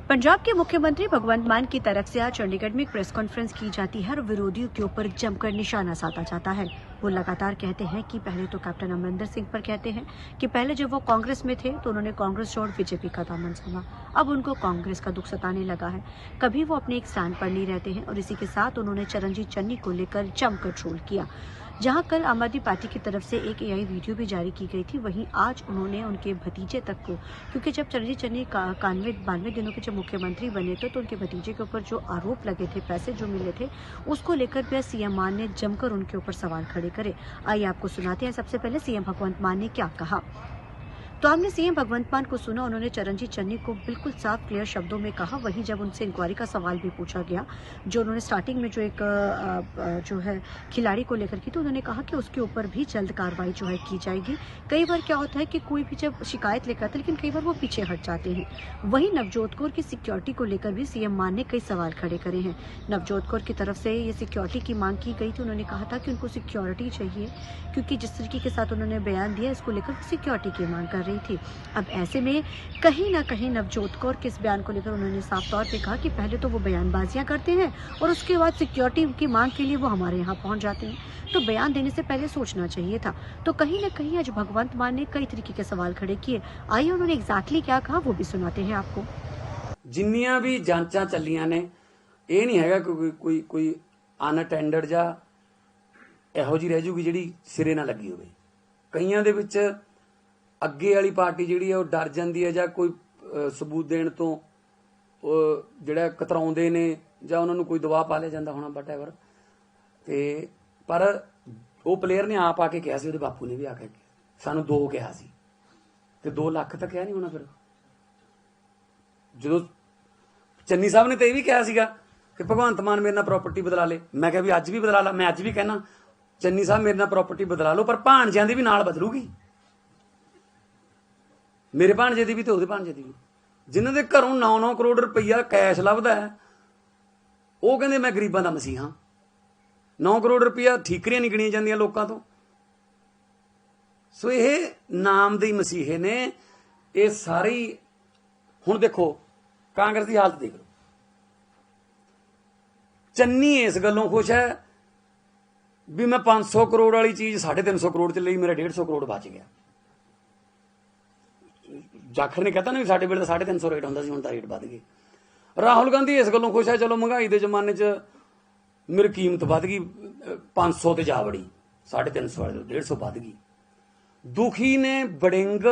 पंजाब के मुख्यमंत्री भगवंत मान की तरफ से आज चंडीगढ़ में एक प्रेस कॉन्फ्रेंस की जाती है और विरोधियों के ऊपर जमकर निशाना साधा जाता है। वो लगातार कहते हैं कि पहले तो कैप्टन अमरिंदर सिंह पर कहते हैं कि पहले जब वो कांग्रेस में थे तो उन्होंने कांग्रेस छोड़ बीजेपी का दामन थामा, अब उनको कांग्रेस का दुख सताने लगा है। कभी वो अपने एक स्टैंड पर नहीं रहते हैं और इसी के साथ उन्होंने चरणजीत चन्नी को लेकर जमकर ट्रोल किया। जहां कल आम आदमी पार्टी की तरफ से एक एआई वीडियो भी जारी की गई थी, वहीं आज उन्होंने उनके भतीजे तक को, क्योंकि जब चरणजीत चन्नी 92 दिनों के जब मुख्यमंत्री बने थे तो उनके भतीजे के ऊपर जो आरोप लगे थे, पैसे जो मिले थे, उसको लेकर भी सीएम मान ने जमकर उनके ऊपर सवाल खड़े करे। आइए आपको सुनाते हैं सबसे पहले सीएम भगवंत मान ने क्या कहा। तो हमने सीएम भगवंत मान को सुना, उन्होंने चरणजीत चन्नी को बिल्कुल साफ क्लियर शब्दों में कहा। वहीं जब उनसे इंक्वायरी का सवाल भी पूछा गया, जो उन्होंने स्टार्टिंग में जो एक जो है खिलाड़ी को लेकर की, तो उन्होंने कहा कि उसके ऊपर भी जल्द कार्रवाई जो है की जाएगी। कई बार क्या होता है कि कोई भी जब शिकायत लेकर आता है, लेकिन कई बार वो पीछे हट जाते हैं। वहीं नवजोत कौर की सिक्योरिटी को लेकर भी सीएम मान ने कई सवाल खड़े करे हैं। नवजोत कौर की तरफ से ये सिक्योरिटी की मांग की गई थी। उन्होंने कहा था कि उनको सिक्योरिटी चाहिए, क्योंकि जिस तरीके के साथ उन्होंने बयान दिया, इसको लेकर सिक्योरिटी की मांग कर रही थी। अब ऐसे में कहीं ना कहीं नवजोत कौर के इस बयान को लेकर उन्होंने साफ तौर पे कहा कि पहले तो वो बयानबाजियां करते हैं और उसके बाद सिक्योरिटी की मांग के लिए वो हमारे यहाँ पहुंच जाते हैं, तो बयान देने से पहले सोचना चाहिए था। तो कहीं ना कहीं आज भगवंत मान ने कई तरीके के सवाल खड़े किए। आइए उन्होंने एग्जैक्टली क्या कहा वो भी सुनाते हैं आपको। जिन्नियां भी जांचा चलियां ने, ये नहीं हैगा कोई कोई अनअटेंडेड जा ਇਹੋ ਜਿਹੀ ਰਹਿ ਜੂਗੀ ਜਿਹੜੀ ਸਿਰੇ ਨਾ ਲੱਗੀ ਹੋਵੇ। ਕਈਆਂ ਦੇ ਵਿੱਚ ਅੱਗੇ ਵਾਲੀ ਪਾਰਟੀ ਜਿਹੜੀ ਹੈ ਉਹ ਡਰ ਜਾਂਦੀ ਹੈ ਜਾਂ ਕੋਈ ਸਬੂਤ ਦੇਣ ਤੋਂ ਜਿਹੜਾ ਕਤਰਾਉਂਦੇ ਨੇ ਜਾਂ ਉਹਨਾਂ ਨੂੰ ਕੋਈ ਦਬਾਅ ਪਾ ਲਿਆ ਜਾਂਦਾ ਹੋਣਾ, ਵਟਐਵਰ। ਤੇ ਪਰ ਉਹ ਪਲੇਅਰ ਨੇ ਆਪ ਆ ਕੇ ਕਿਹਾ ਸੀ, ਉਹਦੇ ਬਾਪੂ ਨੇ ਵੀ ਆ ਕੇ ਸਾਨੂੰ 2 ਕਿਹਾ ਸੀ ਤੇ 2 ਲੱਖ ਤਾਂ ਕਿਹਾ ਨਹੀਂ ਹੋਣਾ। ਫਿਰ ਜਦੋਂ ਚੰਨੀ ਸਾਹਿਬ ਨੇ ਤਾਂ ਇਹ ਵੀ ਕਿਹਾ ਸੀਗਾ ਕਿ ਭਗਵੰਤ ਮਾਨ ਮੇਰੇ ਨਾਲ ਪ੍ਰਾਪਰਟੀ ਬਦਲਾ ਲੇ, ਮੈਂ ਕਿਹਾ ਵੀ ਅੱਜ ਵੀ ਬਦਲਾ ਲਾ। ਮੈਂ ਅੱਜ ਵੀ ਕਹਿਣਾ ਚੰਨੀ ਸਾਹਿਬ ਮੇਰੇ ਨਾਲ ਪ੍ਰਾਪਰਟੀ ਬਦਲਾ ਲਓ, ਪਰ ਭਾਣਜਿਆਂ ਦੀ ਵੀ ਨਾਲ ਬਦਲੂਗੀ, ਮੇਰੇ ਭਾਣਜੇ ਦੀ ਵੀ ਤੇ ਉਹਦੇ ਭਾਣਜੇ ਦੀ ਵੀ। ਜਿਨ੍ਹਾਂ ਦੇ ਘਰੋਂ 9-9 ਕਰੋੜ ਰੁਪਈਆ ਕੈਸ਼ ਲੱਭਦਾ ਹੈ, ਉਹ ਕਹਿੰਦੇ ਮੈਂ ਗਰੀਬਾਂ ਦਾ ਮਸੀਹਾ। 9 ਕਰੋੜ ਰੁਪਈਆ ਠੀਕਰੀਆਂ ਨਹੀਂ ਗਿਣੀਆਂ ਜਾਂਦੀਆਂ ਲੋਕਾਂ ਤੋਂ। ਸੋ ਇਹ ਨਾਮ ਦੇ ਮਸੀਹੇ ਨੇ। ਇਹ ਸਾਰੀ ਹੁਣ ਦੇਖੋ ਕਾਂਗਰਸ ਦੀ ਹਾਲਤ ਦੇਖ ਲਓ। ਚੰਨੀ ਇਸ ਗੱਲੋਂ ਖੁਸ਼ ਹੈ ਵੀ ਮੈਂ 500 ਕਰੋੜ ਵਾਲੀ ਚੀਜ਼ 350 ਕਰੋੜ ਚ ਲਈ, ਮੇਰਾ 150 ਕਰੋੜ ਬਚ ਗਿਆ। ਜਾਖੜ ਨੇ ਕਹਤਾ ਨਾ ਵੀ ਸਾਡੇ ਵੇਲੇ ਤਾਂ 350 ਰੇਟ ਹੁੰਦਾ ਸੀ, ਹੁਣ ਤਾਂ ਰੇਟ ਵੱਧ ਗਏ। ਰਾਹੁਲ ਗਾਂਧੀ ਇਸ ਗੱਲੋਂ ਖੁਸ਼ ਹੈ, ਚਲੋ ਮਹਿੰਗਾਈ ਦੇ ਜ਼ਮਾਨੇ 'ਚ ਮੇਰੀ ਕੀਮਤ ਵੱਧ ਗਈ, 500 ਤੇ ਜਾ ਵੜੀ, 350 ਵਾਲੇ 150 ਵੱਧ ਗਈ। ਦੁਖੀ ਨੇ ਬੜਿੰਗ,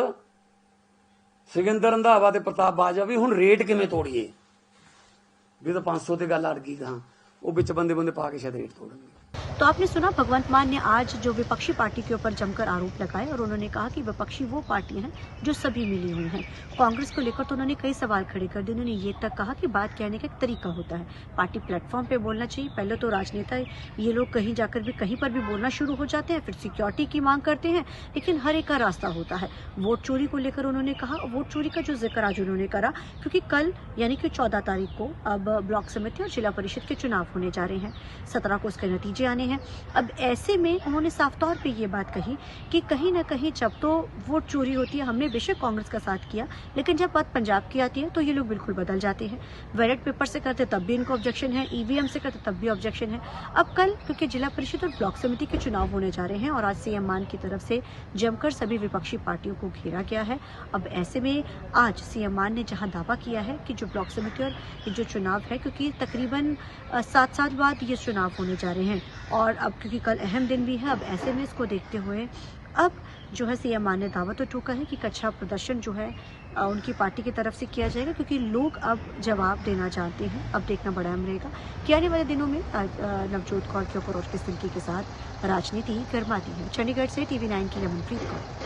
ਸੁਖਿੰਦਰ ਰੰਧਾਵਾ ਤੇ ਪ੍ਰਤਾਪ ਬਾਜਵਾ ਵੀ ਹੁਣ ਰੇਟ ਕਿਵੇਂ ਤੋੜੀਏ, ਵੀ ਤਾਂ 500 ਤੇ ਗੱਲ ਅੜ ਗਈ। ਕਹਾਂ वो बिच बंदे पा के शायद रेट तोड़ेंगे। तो आपने सुना भगवंत मान ने आज जो विपक्षी पार्टी के ऊपर जमकर आरोप लगाए और उन्होंने कहा कि विपक्षी वो पार्टी हैं जो सभी मिली हुई हैं। कांग्रेस को लेकर तो उन्होंने कई सवाल खड़े कर दिए। उन्होंने ये तक कहा कि बात कहने का एक तरीका होता है, पार्टी प्लेटफॉर्म पे बोलना चाहिए। पहले तो राजनेता ये लोग कहीं जाकर भी कहीं पर भी बोलना शुरू हो जाते हैं, फिर सिक्योरिटी की मांग करते हैं, लेकिन हर एक का रास्ता होता है। वोट चोरी को लेकर उन्होंने कहा, वोट चोरी का जो जिक्र आज उन्होंने करा, क्योंकि कल यानी कि 14 तारीख को अब ब्लॉक समिति और जिला परिषद के चुनाव होने जा रहे हैं, 17 को उसके नतीजे आने हैं। अब ऐसे में उन्होंने साफ तौर पे ये बात कही कि कहीं ना कहीं जब तो वोट चोरी होती है, हमने बेशक कांग्रेस का साथ किया, लेकिन जब बात पंजाब की आती है तो ये लोग बिल्कुल बदल जाते हैं। बैलेट पेपर से करते तब भी इनको ऑब्जेक्शन है, ईवीएम से करते तब भी ऑब्जेक्शन है। अब कल क्योंकि जिला परिषद और ब्लॉक समिति के चुनाव होने जा रहे हैं और आज सीएम मान की तरफ से जमकर सभी विपक्षी पार्टियों को घेरा गया है। अब ऐसे में आज सीएम मान ने जहां दावा किया है कि जो ब्लॉक समिति और जो चुनाव है, क्योंकि तकरीबन 7 साल बाद ये चुनाव होने जा रहे हैं और अब क्योंकि कल अहम दिन भी है, अब ऐसे में इसको देखते हुए अब जो है सीएम मान ने दावा तो ठोका है कि अच्छा प्रदर्शन जो है उनकी पार्टी की तरफ से किया जाएगा, क्योंकि लोग अब जवाब देना चाहते हैं। अब देखना बड़ा अहम रहेगा कि आने वाले दिनों में नवजोत कौर के ऊपर और किस तरीके के साथ राजनीति गर्माती है। चंडीगढ़ से TV9 की रमनप्रीत कौर।